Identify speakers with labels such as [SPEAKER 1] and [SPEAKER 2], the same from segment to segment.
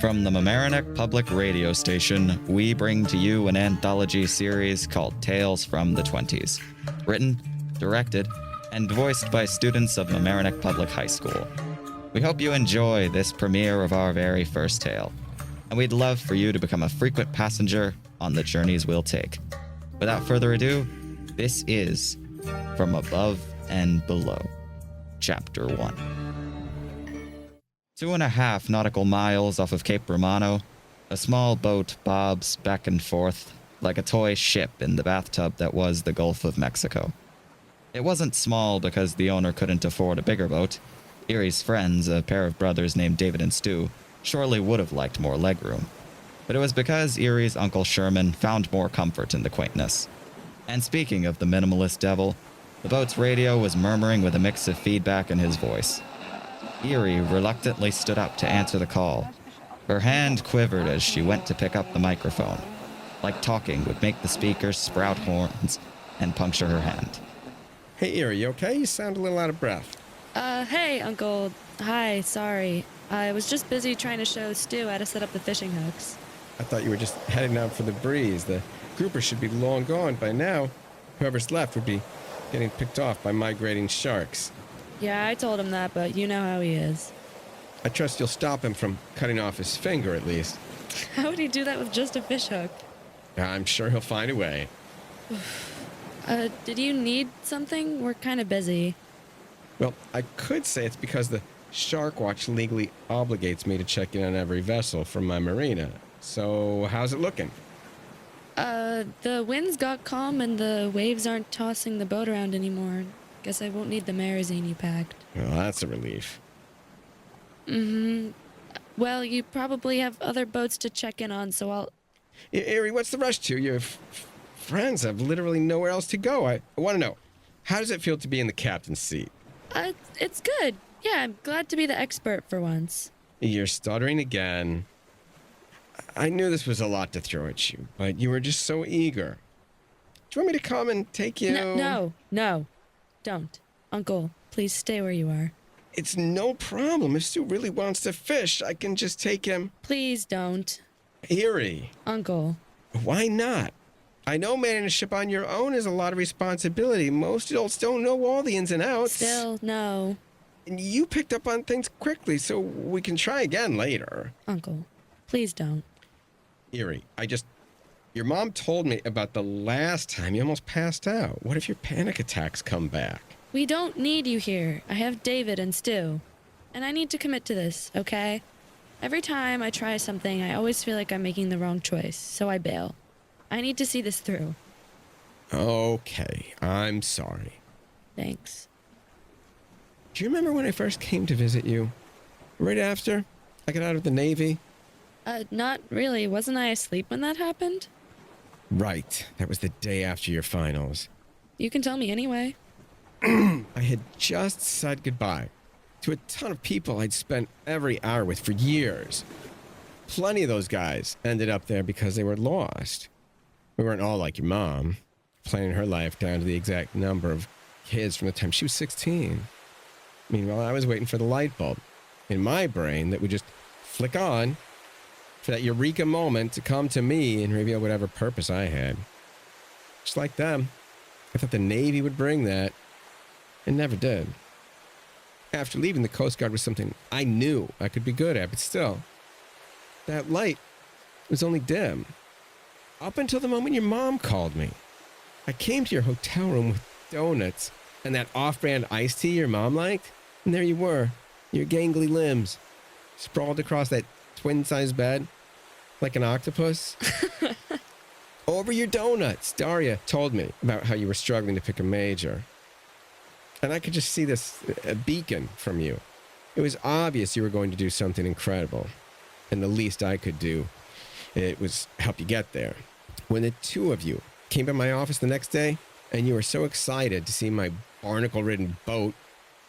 [SPEAKER 1] From the Mamaroneck Public Radio Station, we bring to you an anthology series called Tales from the 20s. Written, directed, and voiced by students of Mamaroneck Public High School. We hope you enjoy this premiere of our very first tale, and we'd love for you to become a frequent passenger on the journeys we'll take. Without further ado, this is From Above and Below, Chapter 1. 2.5 nautical miles off of Cape Romano, a small boat bobs back and forth like a toy ship in the bathtub that was the Gulf of Mexico. It wasn't small because the owner couldn't afford a bigger boat. Erie's friends, a pair of brothers named David and Stu, surely would have liked more legroom. But it was because Erie's Uncle Sherman found more comfort in the quaintness. And speaking of the minimalist devil, the boat's radio was murmuring with a mix of feedback in his voice. Erie reluctantly stood up to answer the call. Her hand quivered as she went to pick up the microphone. Like talking would make the speakers sprout horns and puncture her hand.
[SPEAKER 2] Hey, Erie, you okay? You sound a little out of breath.
[SPEAKER 3] Hey, Uncle. Hi, sorry. I was just busy trying to show Stu how to set up the fishing hooks.
[SPEAKER 2] I thought you were just heading out for the breeze. The grouper should be long gone by now. Whoever's left would be getting picked off by migrating sharks.
[SPEAKER 3] Yeah, I told him that, but you know how he is.
[SPEAKER 2] I trust you'll stop him from cutting off his finger, at least.
[SPEAKER 3] How would he do that with just a fish hook?
[SPEAKER 2] I'm sure he'll find a way.
[SPEAKER 3] Did you need something? We're kind of busy.
[SPEAKER 2] Well, I could say it's because the Shark Watch legally obligates me to check in on every vessel from my marina. So, how's it looking?
[SPEAKER 3] The winds got calm and the waves aren't tossing the boat around anymore. Guess I won't need the Marazine you packed.
[SPEAKER 2] Well, that's a relief.
[SPEAKER 3] Well, you probably have other boats to check in on, so I'll...
[SPEAKER 2] Erie, what's the rush to? Your friends have literally nowhere else to go. I want to know, how does it feel to be in the captain's seat?
[SPEAKER 3] It's good. Yeah, I'm glad to be the expert for once.
[SPEAKER 2] You're stuttering again. I knew this was a lot to throw at you, but you were just so eager. Do you want me to come and take you?
[SPEAKER 3] No. Don't. Uncle, please stay where you are.
[SPEAKER 2] It's no problem. If Stu really wants to fish, I can just take him.
[SPEAKER 3] Please don't.
[SPEAKER 2] Erie.
[SPEAKER 3] Uncle.
[SPEAKER 2] Why not? I know managing a ship on your own is a lot of responsibility. Most adults don't know all the ins and outs.
[SPEAKER 3] Still, no.
[SPEAKER 2] And you picked up on things quickly, so we can try again later.
[SPEAKER 3] Uncle, please don't.
[SPEAKER 2] Erie, your mom told me about the last time you almost passed out. What if your panic attacks come back?
[SPEAKER 3] We don't need you here. I have David and Stu. And I need to commit to this, okay? Every time I try something, I always feel like I'm making the wrong choice, so I bail. I need to see this through.
[SPEAKER 2] Okay, I'm sorry.
[SPEAKER 3] Thanks.
[SPEAKER 2] Do you remember when I first came to visit you? Right after I got out of the Navy?
[SPEAKER 3] Not really. Wasn't I asleep when that happened?
[SPEAKER 2] Right. That was the day after your finals.
[SPEAKER 3] You can tell me anyway.
[SPEAKER 2] I had just said goodbye to a ton of people I'd spent every hour with for years. Plenty of those guys ended up there because they were lost. We weren't all like your mom, planning her life down to the exact number of kids from the time she was 16. Meanwhile, I was waiting for the light bulb in my brain that would just flick on for that eureka moment to come to me and reveal whatever purpose I had. Just like them, I thought the Navy would bring that. It never did. After leaving the Coast Guard was something I knew I could be good at, but still, that light was only dim. Up until the moment your mom called me. I came to your hotel room with donuts and that off-brand iced tea your mom liked, and there you were, your gangly limbs, sprawled across that twin-sized bed like an octopus. Over your donuts, Daria told me about how you were struggling to pick a major. And I could just see a beacon from you. It was obvious you were going to do something incredible. And the least I could do, it was help you get there. When the two of you came to my office the next day, and you were so excited to see my barnacle-ridden boat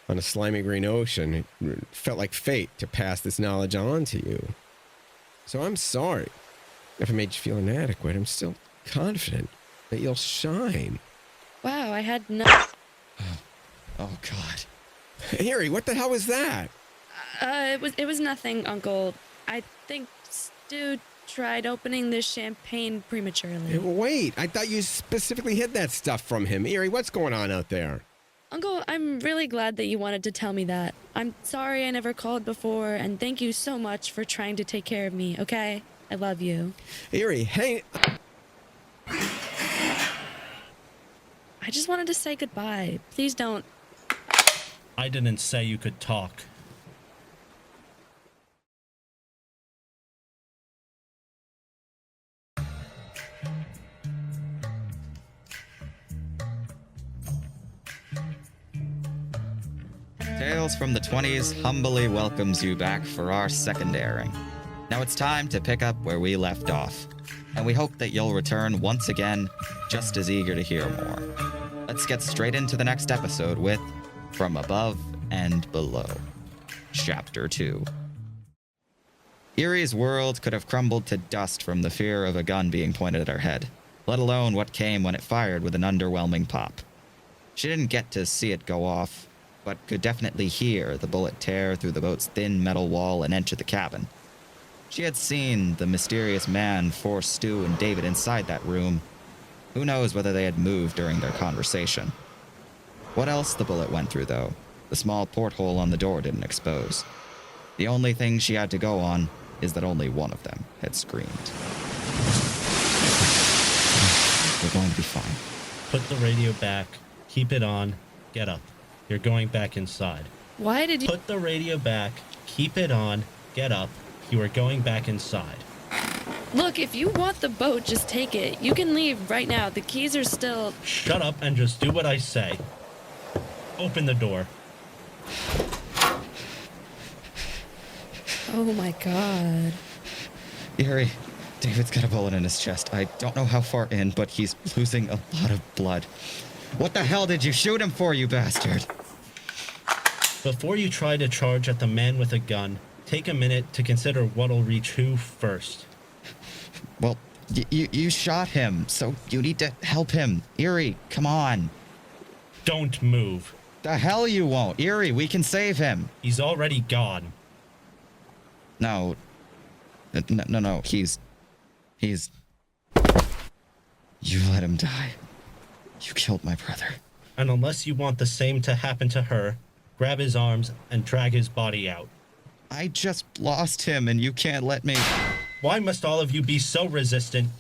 [SPEAKER 2] on a slimy green ocean, it felt like fate to pass this knowledge on to you. So I'm sorry if I made you feel inadequate. I'm still confident that you'll shine.
[SPEAKER 3] Wow, I had no...
[SPEAKER 1] Oh, God.
[SPEAKER 2] Erie, what the hell was that?
[SPEAKER 3] It was nothing, Uncle. I think Stu tried opening this champagne prematurely.
[SPEAKER 2] Wait, I thought you specifically hid that stuff from him. Erie, what's going on out there?
[SPEAKER 3] Uncle, I'm really glad that you wanted to tell me that. I'm sorry I never called before, and thank you so much for trying to take care of me, okay? I love you.
[SPEAKER 2] Erie, hey.
[SPEAKER 3] I just wanted to say goodbye. Please don't.
[SPEAKER 4] I didn't say you could talk.
[SPEAKER 1] Tales from the 20s humbly welcomes you back for our second airing. Now it's time to pick up where we left off, and we hope that you'll return once again, just as eager to hear more. Let's get straight into the next episode with From Above and Below, Chapter 2. Erie's world could have crumbled to dust from the fear of a gun being pointed at her head, let alone what came when it fired with an underwhelming pop. She didn't get to see it go off, but could definitely hear the bullet tear through the boat's thin metal wall and enter the cabin. She had seen the mysterious man force Stu and David inside that room. Who knows whether they had moved during their conversation. What else the bullet went through, though, the small porthole on the door didn't expose. The only thing she had to go on is that only one of them had screamed. We're going to be fine.
[SPEAKER 4] Put the radio back, keep it on, get up. You're going back inside.
[SPEAKER 3] Why did you...
[SPEAKER 4] Put the radio back, keep it on, get up. You are going back inside.
[SPEAKER 3] Look, if you want the boat, just take it. You can leave right now. The keys are still...
[SPEAKER 4] Shut up and just do what I say. Open the door.
[SPEAKER 3] Oh my god.
[SPEAKER 1] Erie, David's got a bullet in his chest. I don't know how far in, but he's losing a lot of blood. What the hell did you shoot him for, you bastard?
[SPEAKER 4] Before you try to charge at the man with a gun, take a minute to consider what'll reach who first.
[SPEAKER 1] Well, you shot him, so you need to help him. Erie, come on.
[SPEAKER 4] Don't move.
[SPEAKER 1] The hell you won't. Erie, we can save him.
[SPEAKER 4] He's already gone.
[SPEAKER 1] No. No. He's... You let him die. You killed my brother.
[SPEAKER 4] And unless you want the same to happen to her, grab his arms and drag his body out.
[SPEAKER 1] I just lost him and you can't let me...
[SPEAKER 4] Why must all of you be so resistant?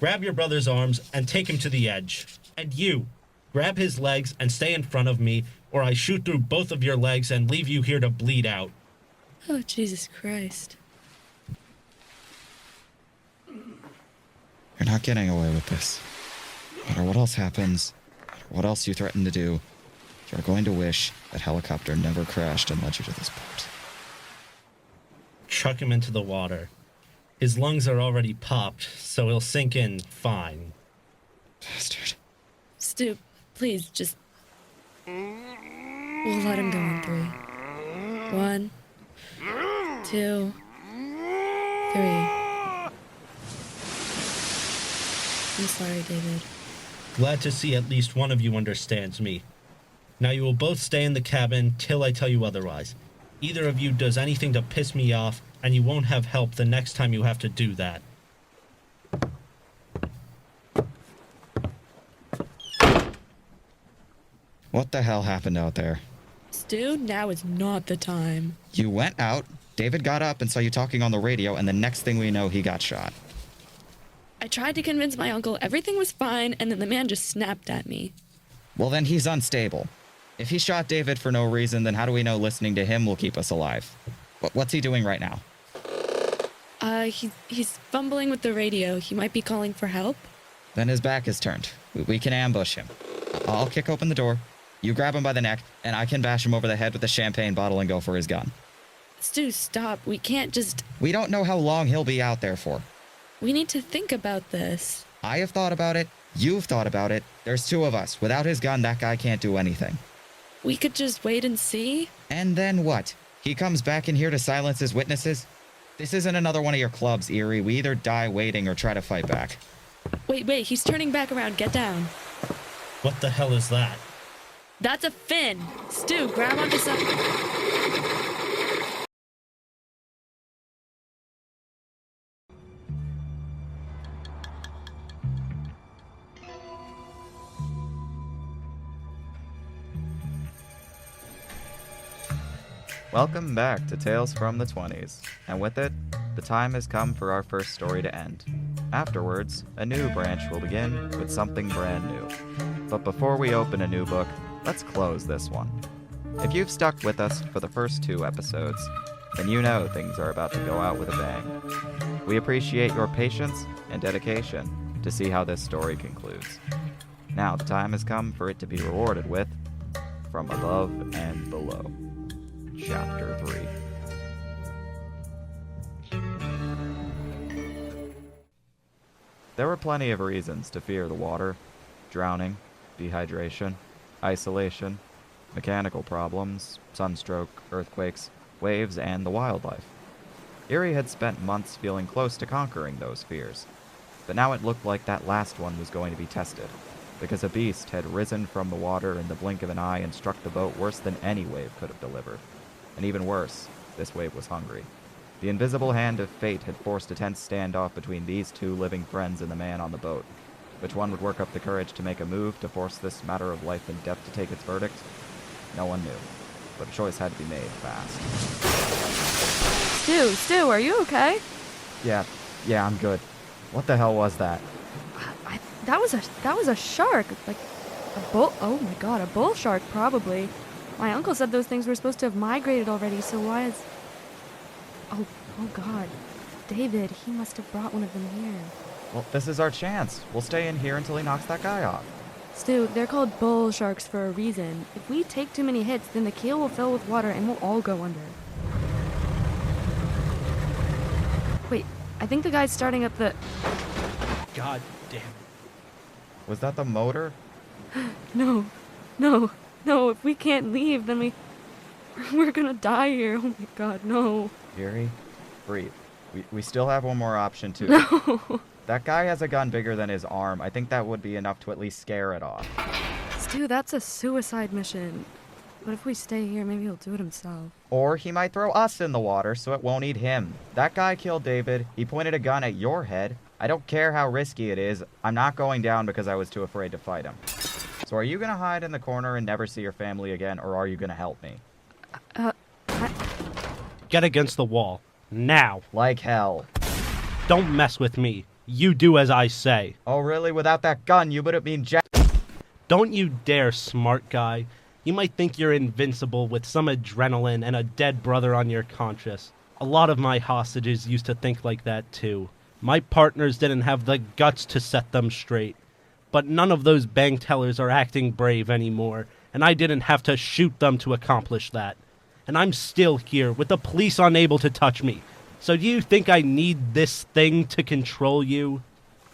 [SPEAKER 4] Grab your brother's arms and take him to the edge. And you, grab his legs and stay in front of me, or I shoot through both of your legs and leave you here to bleed out.
[SPEAKER 3] Oh, Jesus Christ.
[SPEAKER 1] You're not getting away with this. No matter what else happens, no matter what else you threaten to do, you're going to wish that helicopter never crashed and led you to this boat.
[SPEAKER 4] Chuck him into the water. His lungs are already popped, so he'll sink in fine.
[SPEAKER 1] Bastard.
[SPEAKER 3] Stu, please, just... We'll let him go in 3. 1, 2, 3. I'm sorry, David.
[SPEAKER 4] Glad to see at least one of you understands me. Now you will both stay in the cabin till I tell you otherwise. Either of you does anything to piss me off, and you won't have help the next time you have to do that.
[SPEAKER 1] What the hell happened out there?
[SPEAKER 3] Stu, now is not the time.
[SPEAKER 1] You went out, David got up and saw you talking on the radio, and the next thing we know, he got shot.
[SPEAKER 3] I tried to convince my uncle everything was fine, and then the man just snapped at me.
[SPEAKER 1] Well, then he's unstable. If he shot David for no reason, then how do we know listening to him will keep us alive? What's he doing right now?
[SPEAKER 3] He's fumbling with the radio. He might be calling for help.
[SPEAKER 1] Then his back is turned. We can ambush him. I'll kick open the door. You grab him by the neck, and I can bash him over the head with a champagne bottle and go for his gun.
[SPEAKER 3] Stu, stop. We can't just...
[SPEAKER 1] We don't know how long he'll be out there for.
[SPEAKER 3] We need to think about this.
[SPEAKER 1] I have thought about it. You've thought about it. There's 2 of us. Without his gun, that guy can't do anything.
[SPEAKER 3] We could just wait and see.
[SPEAKER 1] And then what? He comes back in here to silence his witnesses? This isn't another one of your clubs, Erie. We either die waiting or try to fight back.
[SPEAKER 3] Wait, he's turning back around. Get down.
[SPEAKER 4] What the hell is that?
[SPEAKER 3] That's a fin. Stu, grab onto some...
[SPEAKER 1] Welcome back to Tales from the 20s, and with it, the time has come for our first story to end. Afterwards, a new branch will begin with something brand new. But before we open a new book, let's close this one. If you've stuck with us for the first 2 episodes, then you know things are about to go out with a bang. We appreciate your patience and dedication to see how this story concludes. Now the time has come for it to be rewarded with From Above and Below. Chapter 3. There were plenty of reasons to fear the water: drowning, dehydration, isolation, mechanical problems, sunstroke, earthquakes, waves, and the wildlife. Erie had spent months feeling close to conquering those fears, but now it looked like that last one was going to be tested, because a beast had risen from the water in the blink of an eye and struck the boat worse than any wave could have delivered. And even worse, this wave was hungry. The invisible hand of fate had forced a tense standoff between these 2 living friends and the man on the boat. Which one would work up the courage to make a move to force this matter of life and death to take its verdict? No one knew, but a choice had to be made fast.
[SPEAKER 3] Stu, are you okay?
[SPEAKER 1] Yeah, I'm good. What the hell was that?
[SPEAKER 3] That was a shark, like a bull. Oh my god, a bull shark probably. My uncle said those things were supposed to have migrated already, so why is... Oh god. David, he must have brought one of them here.
[SPEAKER 1] Well, this is our chance. We'll stay in here until he knocks that guy off.
[SPEAKER 3] Stu, they're called bull sharks for a reason. If we take too many hits, then the keel will fill with water and we'll all go under. Wait, I think the guy's starting up the...
[SPEAKER 4] God damn it.
[SPEAKER 1] Was that the motor?
[SPEAKER 3] No, if we can't leave, then we're gonna die here. Oh my god, no.
[SPEAKER 1] Erie, breathe. We still have one more option, too.
[SPEAKER 3] No.
[SPEAKER 1] That guy has a gun bigger than his arm. I think that would be enough to at least scare it off.
[SPEAKER 3] Stu, that's a suicide mission. But if we stay here, maybe he'll do it himself.
[SPEAKER 1] Or he might throw us in the water so it won't eat him. That guy killed David. He pointed a gun at your head. I don't care how risky it is. I'm not going down because I was too afraid to fight him. So are you going to hide in the corner and never see your family again, or are you going to help me?
[SPEAKER 4] Get against the wall. Now.
[SPEAKER 1] Like hell.
[SPEAKER 4] Don't mess with me. You do as I say.
[SPEAKER 1] Oh, really? Without that gun, you wouldn't mean jack.
[SPEAKER 4] Don't you dare, smart guy. You might think you're invincible with some adrenaline and a dead brother on your conscience. A lot of my hostages used to think like that too. My partners didn't have the guts to set them straight. But none of those bank tellers are acting brave anymore, and I didn't have to shoot them to accomplish that. And I'm still here, with the police unable to touch me. So do you think I need this thing to control you?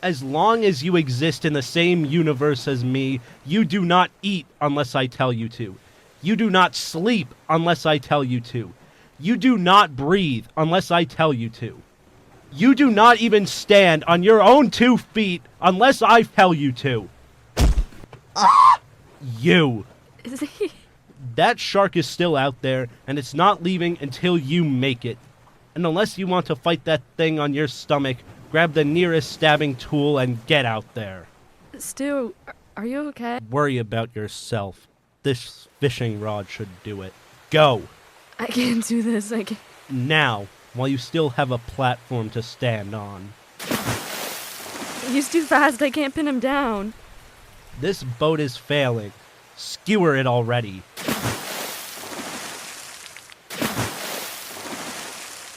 [SPEAKER 4] As long as you exist in the same universe as me, you do not eat unless I tell you to. You do not sleep unless I tell you to. You do not breathe unless I tell you to. You do not even stand on your own 2 feet unless I tell you to. You.
[SPEAKER 3] Is he...
[SPEAKER 4] That shark is still out there, and it's not leaving until you make it. And unless you want to fight that thing on your stomach, grab the nearest stabbing tool and get out there.
[SPEAKER 3] Stu, are you okay?
[SPEAKER 4] Worry about yourself. This fishing rod should do it. Go.
[SPEAKER 3] I can't do this, I can't...
[SPEAKER 4] Now, while you still have a platform to stand on.
[SPEAKER 3] He's too fast, I can't pin him down.
[SPEAKER 4] This boat is failing. Skewer it already.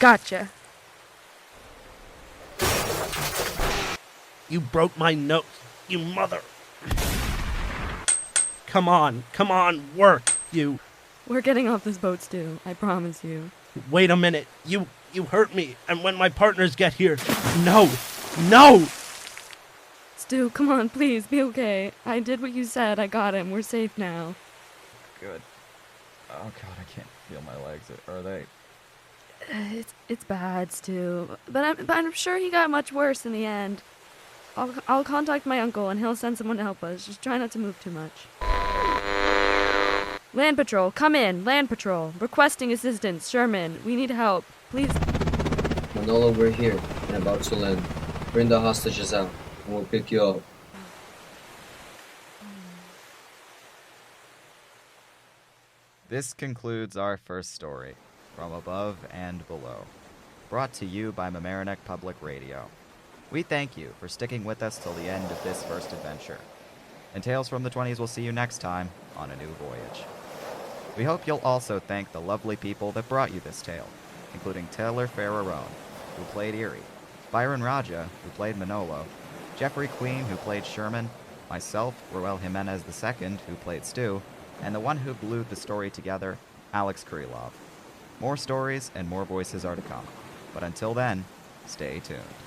[SPEAKER 3] Gotcha.
[SPEAKER 4] You broke my nose, you mother. Come on, work, you.
[SPEAKER 3] We're getting off this boat, Stu. I promise you.
[SPEAKER 4] Wait a minute, you hurt me, and when my partners get here, no!
[SPEAKER 3] Stu, come on, please, be okay. I did what you said, I got him, we're safe now.
[SPEAKER 1] Good. Oh god, I can't feel my legs. Are they?
[SPEAKER 3] It's bad, Stu. But I'm sure he got much worse in the end. I'll contact my uncle and he'll send someone to help us. Just try not to move too much. Land Patrol, come in. Land Patrol. Requesting assistance. Sherman, we need help. Please.
[SPEAKER 5] Manolo, we're here and about to land. Bring the hostages out and we'll pick you up.
[SPEAKER 1] This concludes our first story. from above and below. Brought to you by Mamaroneck Public Radio. We thank you for sticking with us till the end of this first adventure. And Tales from the 20s will see you next time on a new voyage. We hope you'll also thank the lovely people that brought you this tale, including Taylor Ferrarone, who played Erie, Byron Raja, who played Manolo, Jeffrey Queen, who played Sherman, myself, Roel Jimenez II, who played Stu, and the one who glued the story together, Alex Krylov. More stories and more voices are to come. But until then, stay tuned.